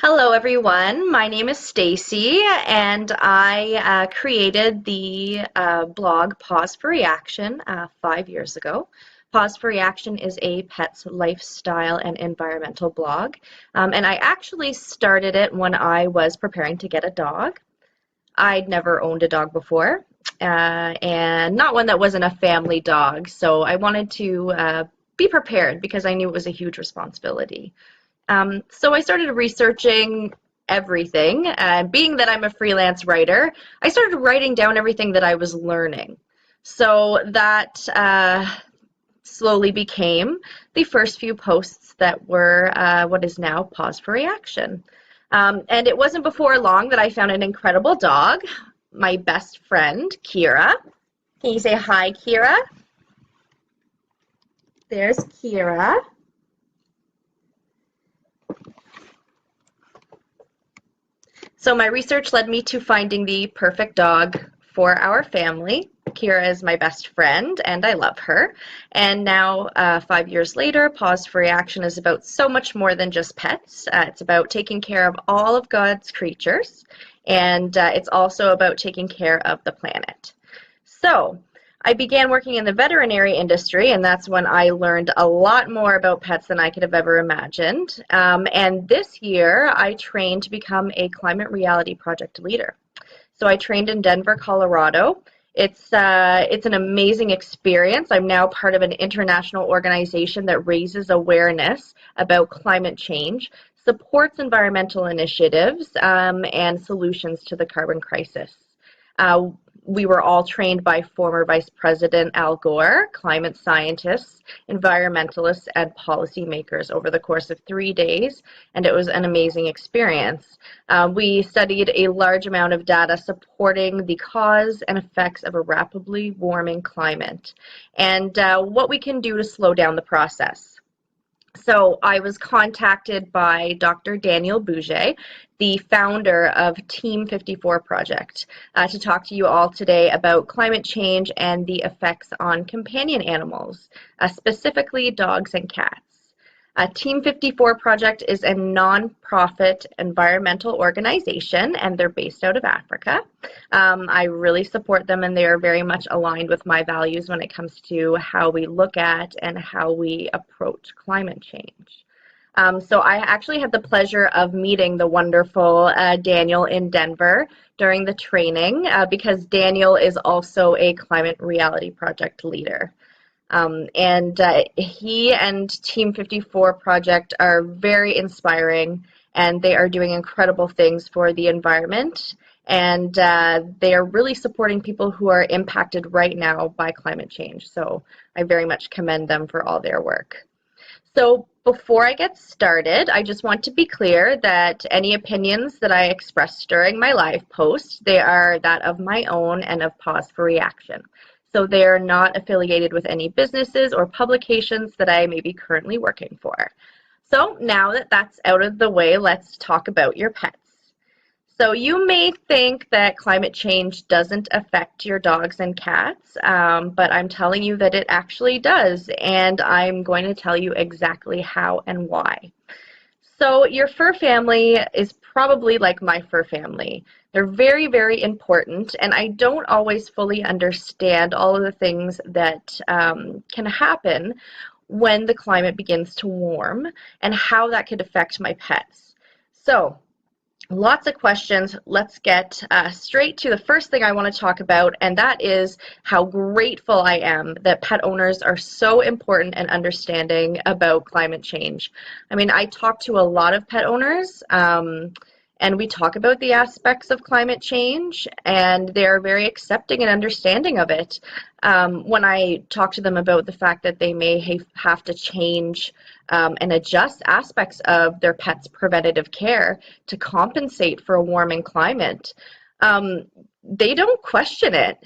Hello everyone, my name is Stacey and I created the blog Pause for Reaction 5 years ago. Pause for Reaction is a pet's lifestyle and environmental blog, and I actually started it when I was preparing to get a dog. I'd never owned a dog before, and not one that wasn't a family dog, so I wanted to be prepared because I knew it was a huge responsibility. So I started researching everything. Being that I'm a freelance writer, I started writing down everything that I was learning. So that slowly became the first few posts that were what is now Pause for Reaction. And it wasn't before long that I found an incredible dog, my best friend, Kira. Can you say hi, Kira? There's Kira. So my research led me to finding the perfect dog for our family. Kira is my best friend and I love her. And now 5 years later, Pause for Reaction is about so much more than just pets. It's about taking care of all of God's creatures, and it's also about taking care of the planet. So I began working in the veterinary industry, and that's when I learned a lot more about pets than I could have ever imagined. And this year, I trained to become a climate reality project leader. So I trained in Denver, Colorado. It's an amazing experience. I'm now part of an international organization that raises awareness about climate change, supports environmental initiatives, and solutions to the carbon crisis. We were all trained by former Vice President Al Gore, climate scientists, environmentalists, and policymakers over the course of 3 days, and it was an amazing experience. We studied a large amount of data supporting the cause and effects of a rapidly warming climate and what we can do to slow down the process. So I was contacted by Dr. Daniel Bouget, the founder of Team 54 Project, to talk to you all today about climate change and the effects on companion animals, specifically dogs and cats. Team 54 Project is a non-profit environmental organization, and they're based out of Africa. I really support them, and they are very much aligned with my values when it comes to how we look at and how we approach climate change. So I actually had the pleasure of meeting the wonderful Daniel in Denver during the training because Daniel is also a climate reality project leader. He and Team 54 Project are very inspiring, and they are doing incredible things for the environment, and they are really supporting people who are impacted right now by climate change. So I very much commend them for all their work. So before I get started, I just want to be clear that any opinions that I express during my live post, they are that of my own and of Pause for Reaction. So they are not affiliated with any businesses or publications that I may be currently working for. So now that that's out of the way, let's talk about your pets. So you may think that climate change doesn't affect your dogs and cats, but I'm telling you that it actually does, and I'm going to tell you exactly how and why. So your fur family is probably like my fur family. They're very, very important, and I don't always fully understand all of the things that can happen when the climate begins to warm and how that could affect my pets. So lots of questions. Let's get straight to the first thing I want to talk about, and that is how grateful I am that pet owners are so important and understanding about climate change. I mean, I talk to a lot of pet owners, and we talk about the aspects of climate change, and they're very accepting and understanding of it. When I talk to them about the fact that they may have to change and adjust aspects of their pet's preventative care to compensate for a warming climate, they don't question it.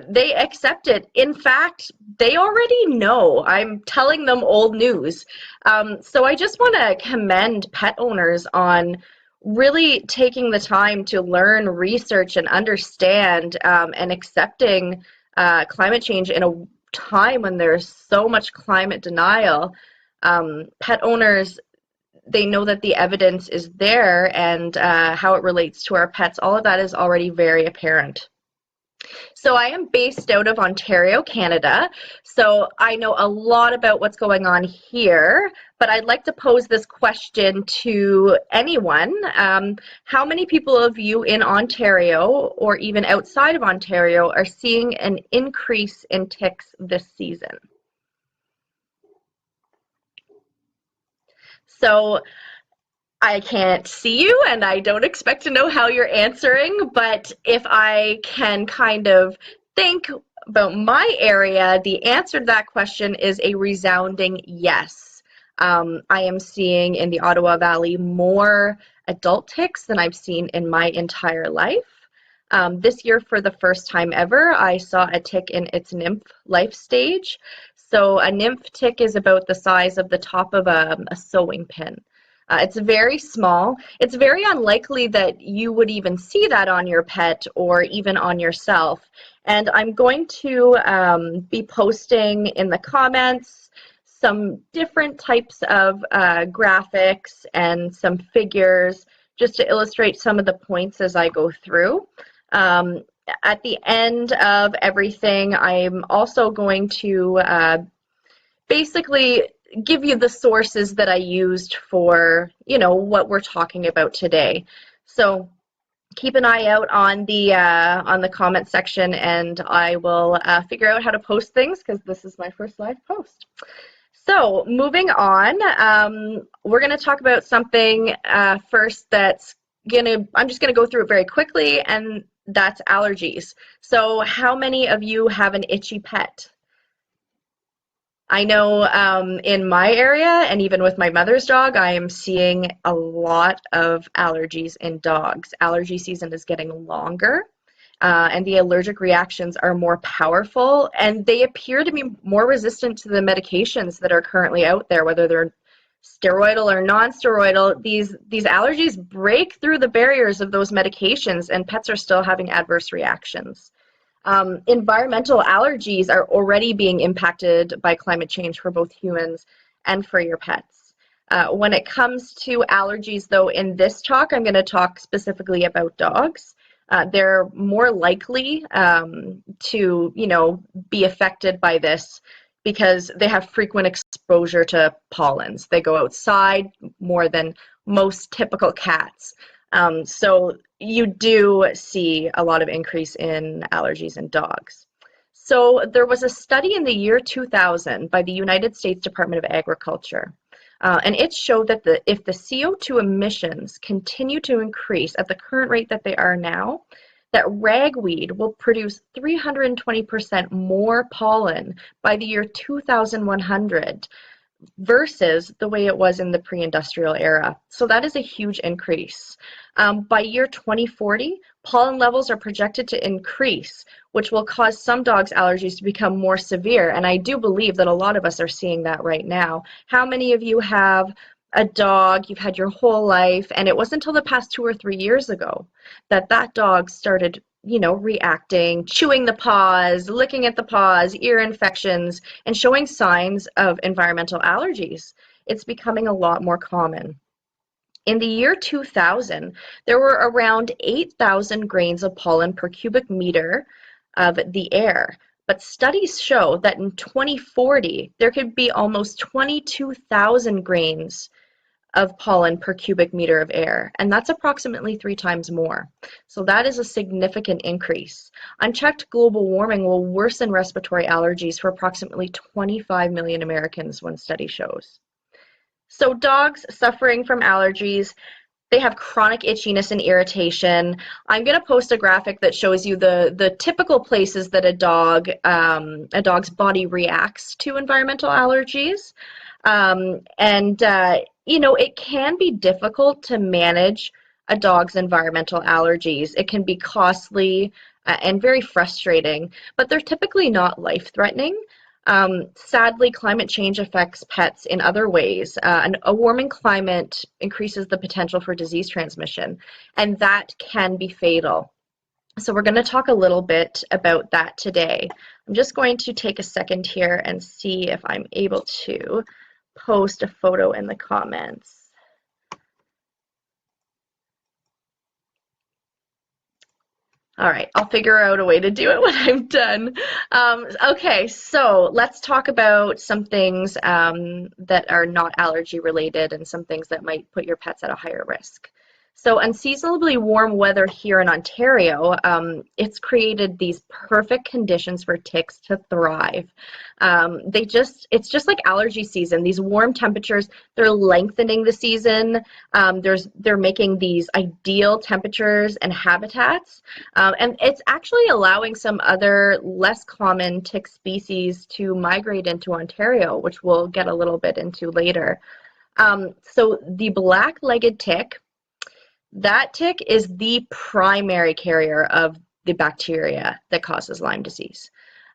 They accept it. In fact, they already know. I'm telling them old news. So I just want to commend pet owners on really taking the time to learn, research, and understand and accepting climate change in a time when there's so much climate denial. Pet owners, they know that the evidence is there, and how it relates to our pets, all of that is already very apparent. So I am based out of Ontario, Canada, so I know a lot about what's going on here, but I'd like to pose this question to anyone. How many people of you in Ontario or even outside of Ontario are seeing an increase in ticks this season? So I can't see you and I don't expect to know how you're answering, but if I can kind of think about my area, the answer to that question is a resounding yes. I am seeing in the Ottawa Valley more adult ticks than I've seen in my entire life. This year, for the first time ever, I saw a tick in its nymph life stage. So a nymph tick is about the size of the top of a sewing pin. It's very small. It's very unlikely that you would even see that on your pet or even on yourself. And I'm going to be posting in the comments some different types of graphics and some figures just to illustrate some of the points as I go through. At the end of everything, I'm also going to basically give you the sources that I used for, what we're talking about today. So keep an eye out on the comment section, and I will figure out how to post things because this is my first live post. So moving on, we're going to talk about something first I'm just going to go through it very quickly, and that's allergies. So how many of you have an itchy pet? I know in my area, and even with my mother's dog, I am seeing a lot of allergies in dogs. Allergy season is getting longer, and the allergic reactions are more powerful, and they appear to be more resistant to the medications that are currently out there, whether they're steroidal or non-steroidal. These allergies break through the barriers of those medications, and pets are still having adverse reactions. Environmental allergies are already being impacted by climate change for both humans and for your pets. When it comes to allergies, though, in this talk, I'm going to talk specifically about dogs. They're more likely to, be affected by this because they have frequent exposure to pollens. They go outside more than most typical cats. So you do see a lot of increase in allergies in dogs. So there was a study in the year 2000 by the United States Department of Agriculture, and it showed that if the CO2 emissions continue to increase at the current rate that they are now, that ragweed will produce 320% more pollen by the year 2100 versus the way it was in the pre-industrial era. So that is a huge increase. By year 2040, pollen levels are projected to increase, which will cause some dogs' allergies to become more severe. And I do believe that a lot of us are seeing that right now. How many of you have a dog you've had your whole life, and it wasn't until the past 2 or 3 years ago that dog started reacting, chewing the paws, licking at the paws, ear infections, and showing signs of environmental allergies? It's becoming a lot more common. In the year 2000, there were around 8,000 grains of pollen per cubic meter of the air. But studies show that in 2040, there could be almost 22,000 grains of pollen per cubic meter of air, and that's approximately 3 times more. So that is a significant increase. Unchecked global warming will worsen respiratory allergies for approximately 25 million Americans, one study shows. So dogs suffering from allergies, they have chronic itchiness and irritation. I'm going to post a graphic that shows you the typical places that a dog's body reacts to environmental allergies. It can be difficult to manage a dog's environmental allergies. It can be costly and very frustrating, but they're typically not life-threatening. Sadly, climate change affects pets in other ways, and a warming climate increases the potential for disease transmission, and that can be fatal. So we're going to talk a little bit about that today. I'm just going to take a second here and see if I'm able to post a photo in the comments. All right, I'll figure out a way to do it when I'm done. Okay, so let's talk about some things that are not allergy related and some things that might put your pets at a higher risk. So unseasonably warm weather here in Ontario, it's created these perfect conditions for ticks to thrive. It's just like allergy season. These warm temperatures, they're lengthening the season. They're making these ideal temperatures and habitats. And it's actually allowing some other less common tick species to migrate into Ontario, which we'll get a little bit into later. So the black-legged tick, that tick is the primary carrier of the bacteria that causes Lyme disease.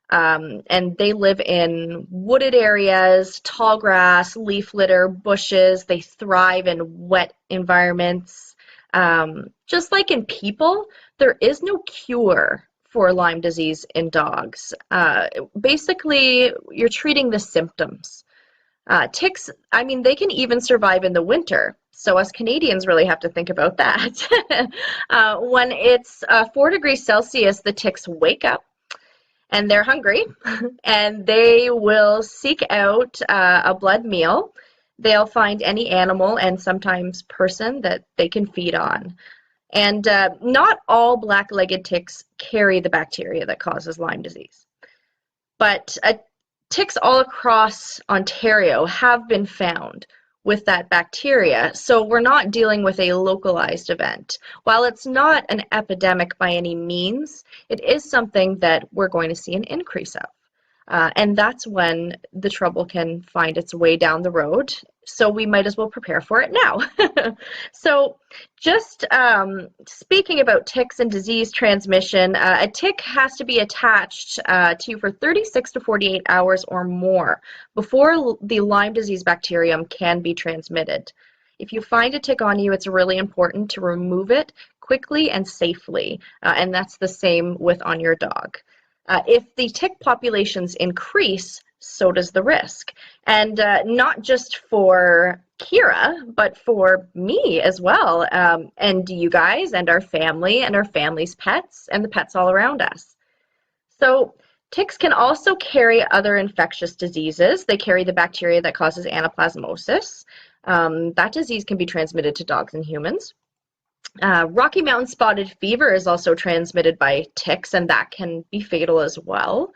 And they live in wooded areas, tall grass, leaf litter, bushes. They thrive in wet environments. Just like in people, there is no cure for Lyme disease in dogs. Basically, you're treating the symptoms. Ticks, I mean, they can even survive in the winter. So us Canadians really have to think about that. When it's 4 degrees Celsius, the ticks wake up and they're hungry and they will seek out a blood meal. They'll find any animal and sometimes person that they can feed on. And not all black-legged ticks carry the bacteria that causes Lyme disease. But ticks all across Ontario have been found with that bacteria, so we're not dealing with a localized event. While it's not an epidemic by any means, it is something that we're going to see an increase of. And that's when the trouble can find its way down the road. So we might as well prepare for it now. So just speaking about ticks and disease transmission, a tick has to be attached to you for 36 to 48 hours or more before the Lyme disease bacterium can be transmitted. If you find a tick on you, it's really important to remove it quickly and safely, and that's the same with on your dog. If the tick populations increase, so does the risk. And not just for Kira, but for me as well, and you guys and our family and our family's pets and the pets all around us. So ticks can also carry other infectious diseases. They carry the bacteria that causes anaplasmosis. That disease can be transmitted to dogs and humans. Rocky Mountain spotted fever is also transmitted by ticks, and that can be fatal as well.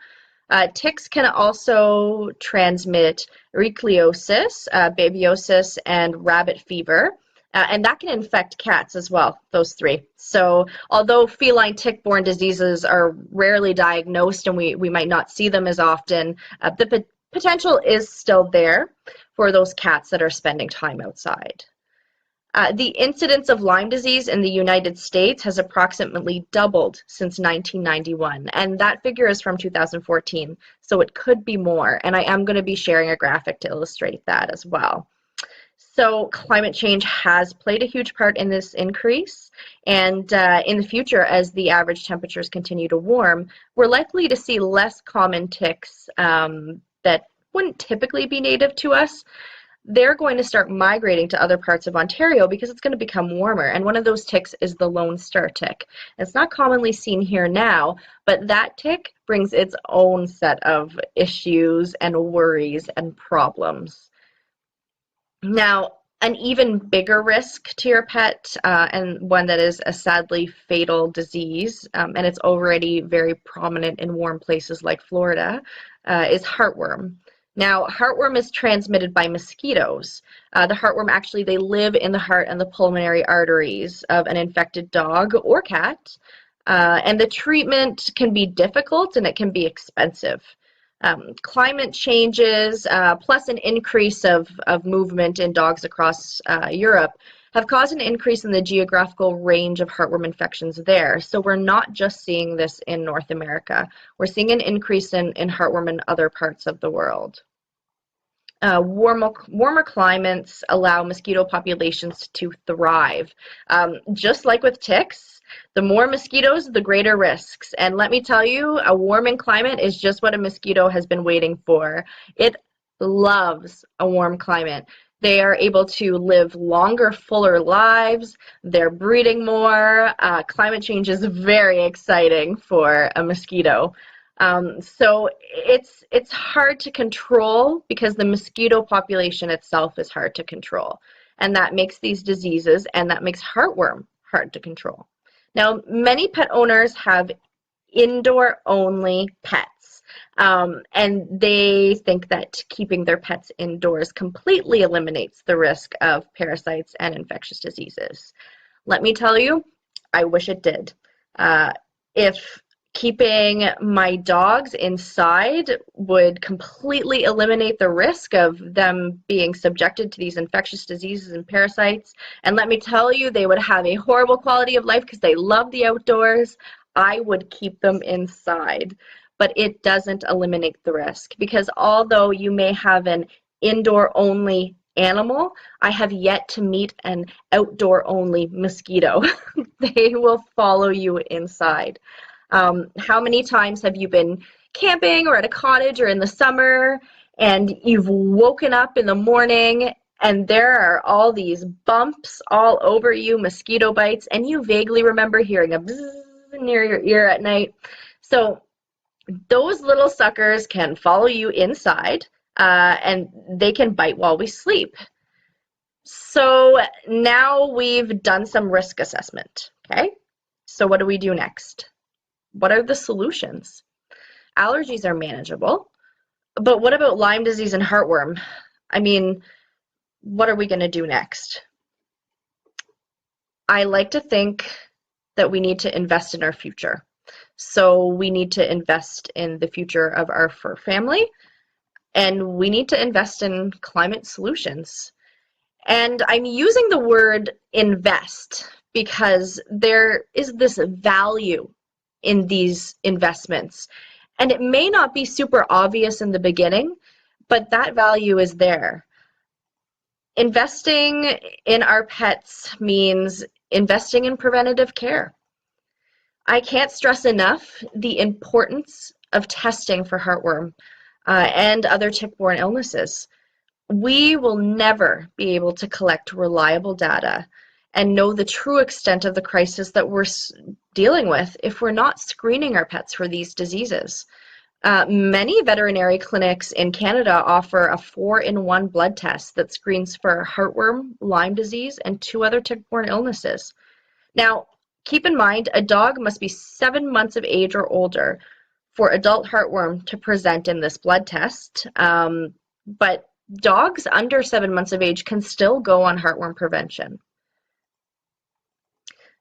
Ticks can also transmit ehrlichiosis, babiosis, and rabbit fever, and that can infect cats as well, those three. So although feline tick-borne diseases are rarely diagnosed and we might not see them as often, the potential is still there for those cats that are spending time outside. The incidence of Lyme disease in the United States has approximately doubled since 1991, and that figure is from 2014, so it could be more, and I am going to be sharing a graphic to illustrate that as well. So climate change has played a huge part in this increase, and in the future, as the average temperatures continue to warm, we're likely to see less common ticks that wouldn't typically be native to us. They're going to start migrating to other parts of Ontario because it's going to become warmer. And one of those ticks is the Lone Star tick. It's not commonly seen here now, but that tick brings its own set of issues and worries and problems. Now, an even bigger risk to your pet, and one that is a sadly fatal disease, and it's already very prominent in warm places like Florida, is heartworm. Now, heartworm is transmitted by mosquitoes. The heartworm actually, they live in the heart and the pulmonary arteries of an infected dog or cat, and the treatment can be difficult and it can be expensive. Climate changes, plus an increase of movement in dogs across Europe, have caused an increase in the geographical range of heartworm infections there. So we're not just seeing this in North America. We're seeing an increase in heartworm in other parts of the world. Warmer climates allow mosquito populations to thrive. Just like with ticks, the more mosquitoes, the greater risks. And let me tell you, a warming climate is just what a mosquito has been waiting for. It loves a warm climate. They are able to live longer, fuller lives. They're breeding more. Climate change is very exciting for a mosquito. So it's hard to control because the mosquito population itself is hard to control. And that makes these diseases, and that makes heartworm hard to control. Now, many pet owners have indoor-only pets, and they think that keeping their pets indoors completely eliminates the risk of parasites and infectious diseases. Let me tell you, I wish it did. If keeping my dogs inside would completely eliminate the risk of them being subjected to these infectious diseases and parasites, and let me tell you, they would have a horrible quality of life because they love the outdoors, I would keep them inside. But it doesn't eliminate the risk, because although you may have an indoor-only animal, I have yet to meet an outdoor-only mosquito. They will follow you inside. How many times have you been camping or at a cottage or in the summer, and you've woken up in the morning and there are all these bumps all over you, mosquito bites, and you vaguely remember hearing a bzzz near your ear at night? So those little suckers can follow you inside, and they can bite while we sleep. So now we've done some risk assessment, okay? So what do we do next? What are the solutions? Allergies are manageable, but what about Lyme disease and heartworm? I mean, what are we going to do next? I like to think that we need to invest in our future. So we need to invest in the future of our fur family, and we need to invest in climate solutions. And I'm using the word invest because there is this value in these investments. And it may not be super obvious in the beginning, but that value is there. Investing in our pets means investing in preventative care. I can't stress enough the importance of testing for heartworm and other tick-borne illnesses. We will never be able to collect reliable data and know the true extent of the crisis that we're dealing with if we're not screening our pets for these diseases. Many veterinary clinics in Canada offer a 4-in-1 blood test that screens for heartworm, Lyme disease, and 2 other tick-borne illnesses. Now, keep in mind, a dog must be 7 months of age or older for adult heartworm to present in this blood test, but dogs under 7 months of age can still go on heartworm prevention.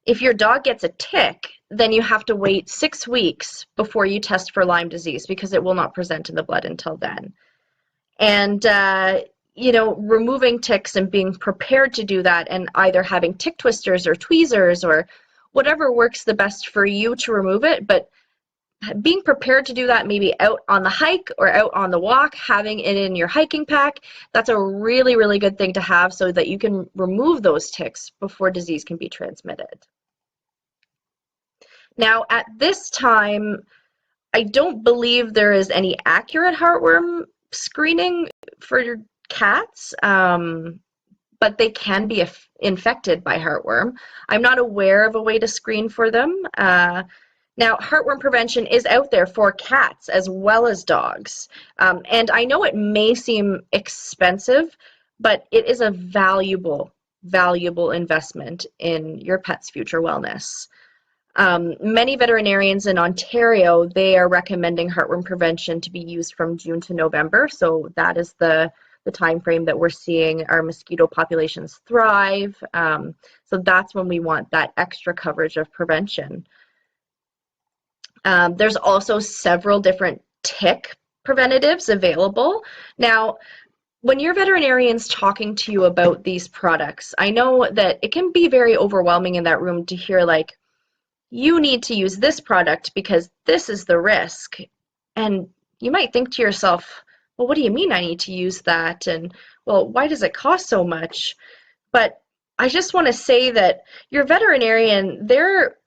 If your dog gets a tick, then you have to wait 6 weeks before you test for Lyme disease because it will not present in the blood until then. And, you know, removing ticks and being prepared to do that and either having tick twisters or tweezers or whatever works the best for you to remove it, but being prepared to do that maybe out on the hike or out on the walk, having it in your hiking pack, that's a really, really good thing to have so that you can remove those ticks before disease can be transmitted. Now, at this time, I don't believe there is any accurate heartworm screening for your cats, but they can be infected by heartworm. I'm not aware of a way to screen for them. Now, heartworm prevention is out there for cats as well as dogs. And I know it may seem expensive, but it is a valuable investment in your pet's future wellness. Many veterinarians in Ontario, they are recommending heartworm prevention to be used from June to November. So that is the time frame that we're seeing our mosquito populations thrive. So that's when we want that extra coverage of prevention. There's also several different tick preventatives available. Now, when your veterinarian's talking to you about these products, I know that it can be very overwhelming in that room to hear like, you need to use this product because this is the risk. And you might think to yourself, well, what do you mean I need to use that? And, well, why does it cost so much? But I just want to say that your veterinarian, they're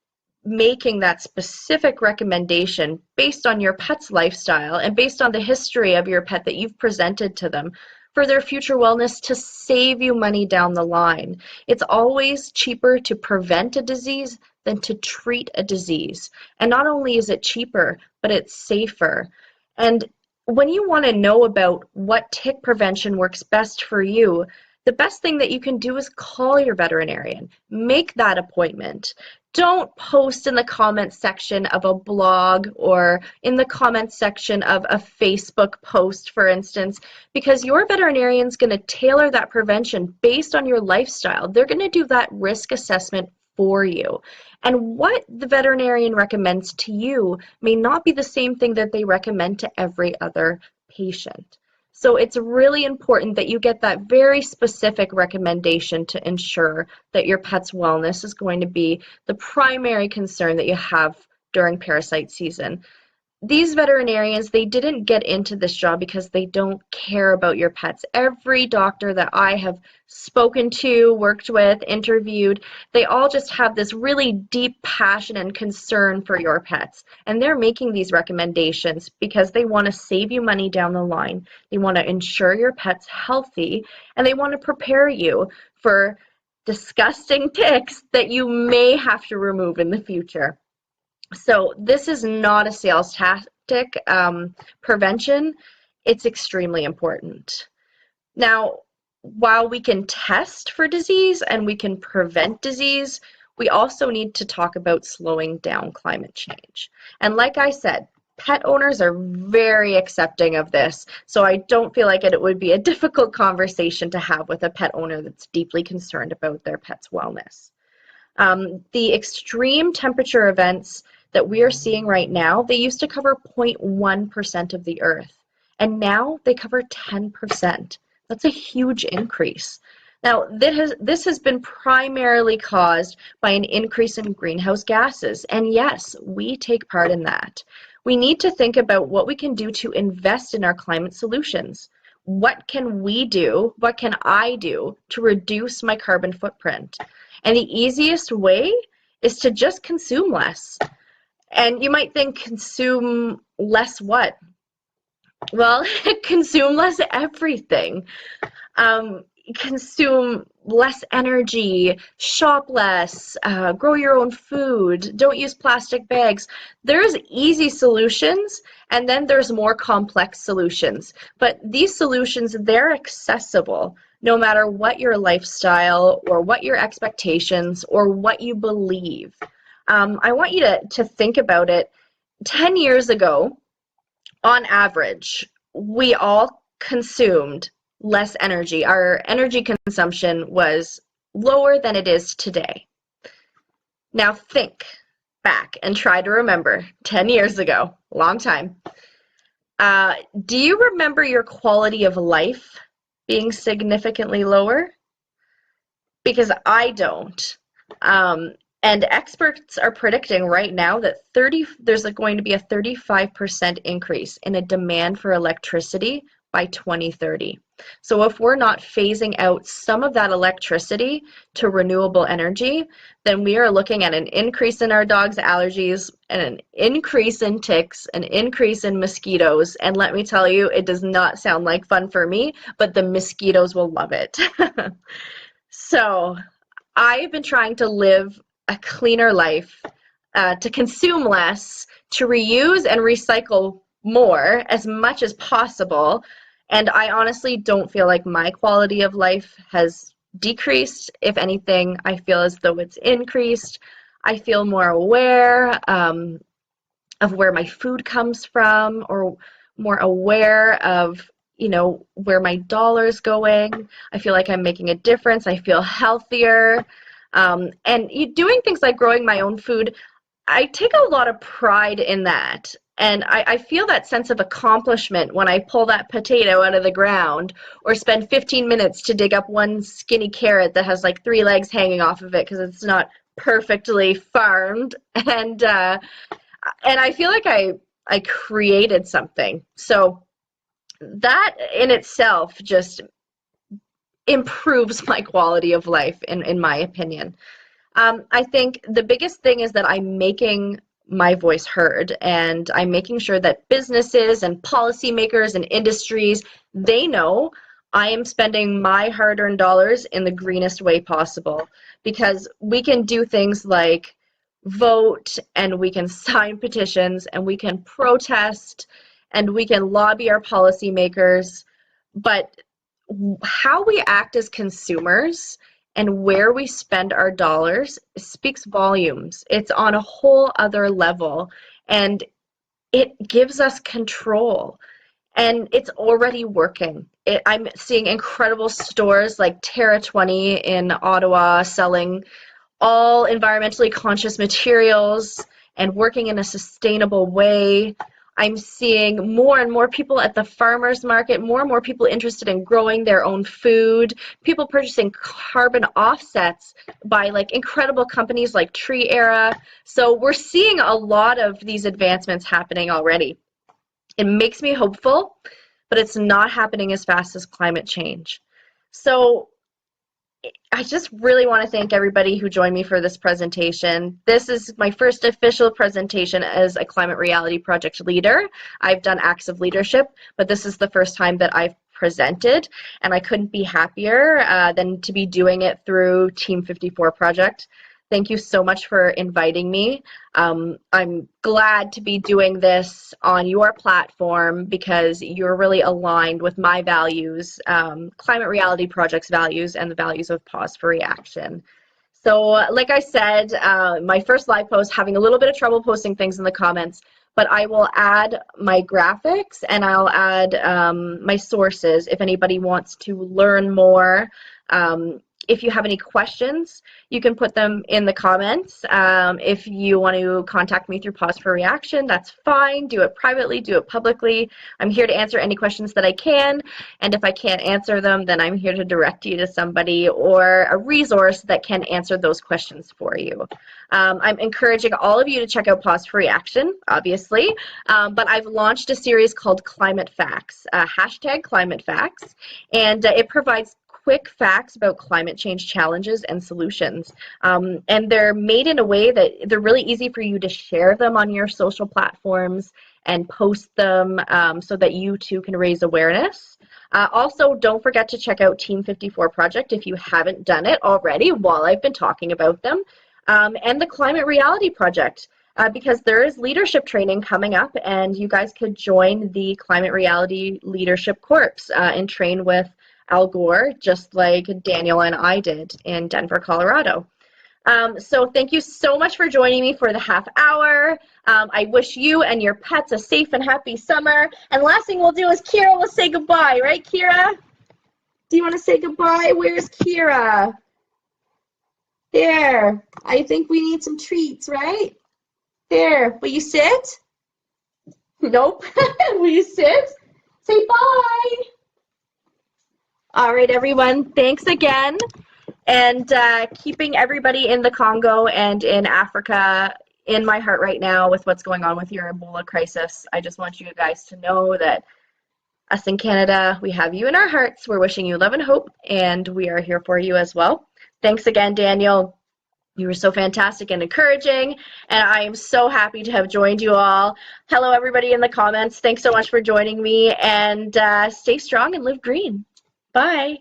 making that specific recommendation based on your pet's lifestyle and based on the history of your pet that you've presented to them for their future wellness to save you money down the line. It's always cheaper to prevent a disease than to treat a disease. And not only is it cheaper, but it's safer. And when you want to know about what tick prevention works best for you, the best thing that you can do is call your veterinarian. Make that appointment. Don't post in the comments section of a blog or in the comments section of a Facebook post, for instance, because your veterinarian is going to tailor that prevention based on your lifestyle. They're going to do that risk assessment for you. And what the veterinarian recommends to you may not be the same thing that they recommend to every other patient. So it's really important that you get that very specific recommendation to ensure that your pet's wellness is going to be the primary concern that you have during parasite season. These veterinarians, they didn't get into this job because they don't care about your pets. Every doctor that I have spoken to, worked with, interviewed, they all just have this really deep passion and concern for your pets. And they're making these recommendations because they want to save you money down the line. They want to ensure your pet's healthy, and they want to prepare you for disgusting ticks that you may have to remove in the future. So this is not a sales tactic. Prevention, it's extremely important. Now, while we can test for disease and we can prevent disease, we also need to talk about slowing down climate change. And like I said, pet owners are very accepting of this, so I don't feel like it would be a difficult conversation to have with a pet owner that's deeply concerned about their pet's wellness. The extreme temperature events that we are seeing right now, they used to cover 0.1% of the earth, and now they cover 10%. That's a huge increase. Now, this has been primarily caused by an increase in greenhouse gases, and yes, we take part in that. We need to think about what we can do to invest in our climate solutions. What can we do, what can I do to reduce my carbon footprint? And the easiest way is to just consume less. And you might think, consume less what? Well, consume less everything. Consume less energy, shop less, grow your own food, don't use plastic bags. There's easy solutions, and then there's more complex solutions. But these solutions, they're accessible no matter what your lifestyle or what your expectations or what you believe. I want you to think about it. 10 years ago, on average, we all consumed less energy. Our energy consumption was lower than it is today. Now think back and try to remember 10 years ago, a long time. Do you remember your quality of life being significantly lower? Because I don't. And experts are predicting right now that there's going to be a 35% increase in a demand for electricity by 2030. So if we're not phasing out some of that electricity to renewable energy, then we are looking at an increase in our dogs' allergies and an increase in ticks, an increase in mosquitoes. And let me tell you, it does not sound like fun for me, but the mosquitoes will love it. So I've been trying to live a cleaner life, to consume less, to reuse and recycle more as much as possible. And I honestly don't feel like my quality of life has decreased. If anything, I feel as though it's increased. I feel more aware of where my food comes from, or more aware of, where my dollar's going. I feel like I'm making a difference. I feel healthier. And doing things like growing my own food, I take a lot of pride in that. And I feel that sense of accomplishment when I pull that potato out of the ground, or spend 15 minutes to dig up one skinny carrot that has like 3 legs hanging off of it because it's not perfectly farmed. And I feel like I created something. So that in itself just improves my quality of life, in my opinion. I think the biggest thing is that I'm making my voice heard, and I'm making sure that businesses and policymakers and industries, they know I am spending my hard-earned dollars in the greenest way possible, because we can do things like vote, and we can sign petitions, and we can protest, and we can lobby our policymakers, but how we act as consumers and where we spend our dollars speaks volumes. It's on a whole other level, and it gives us control. And it's already working. I'm seeing incredible stores like Terra 20 in Ottawa selling all environmentally conscious materials and working in a sustainable way. I'm seeing more and more people at the farmers market, more and more people interested in growing their own food, people purchasing carbon offsets by like incredible companies like Tree Era. So we're seeing a lot of these advancements happening already. It makes me hopeful, but it's not happening as fast as climate change. So I just really want to thank everybody who joined me for this presentation. This is my first official presentation as a Climate Reality Project leader. I've done acts of leadership, but this is the first time that I've presented, and I couldn't be happier than to be doing it through Team 54 Project. Thank you so much for inviting me. I'm glad to be doing this on your platform because you're really aligned with my values, Climate Reality Project's values, and the values of Pause for Reaction. So like I said, my first live post, having a little bit of trouble posting things in the comments, but I will add my graphics and I'll add my sources if anybody wants to learn more. If you have any questions, you can put them in the comments. If you want to contact me through Pause for Reaction, that's fine. Do it privately, do it publicly. I'm here to answer any questions that I can, and if I can't answer them, then I'm here to direct you to somebody or a resource that can answer those questions for you. I'm encouraging all of you to check out Pause for Reaction, obviously, but I've launched a series called Climate Facts, hashtag Climate Facts, and it provides quick facts about climate change challenges and solutions. And they're made in a way that they're really easy for you to share them on your social platforms and post them so that you too can raise awareness. Also, don't forget to check out Team 54 Project if you haven't done it already while I've been talking about them, and the Climate Reality Project. Because there is leadership training coming up, and you guys could join the Climate Reality Leadership Corps and train with Al Gore, just like Daniel and I did in Denver, Colorado. So thank you so much for joining me for the half hour. I wish you and your pets a safe and happy summer. And last thing we'll do is Kira will say goodbye, right, Kira? Do you want to say goodbye? Where's Kira? There. I think we need some treats, right? There. Will you sit? Nope. Will you sit? Say bye. All right, everyone, thanks again. And keeping everybody in the Congo and in Africa in my heart right now with what's going on with your Ebola crisis. I just want you guys to know that us in Canada, we have you in our hearts. We're wishing you love and hope, and we are here for you as well. Thanks again, Daniel. You were so fantastic and encouraging, and I am so happy to have joined you all. Hello, everybody in the comments. Thanks so much for joining me, and stay strong and live green. Bye.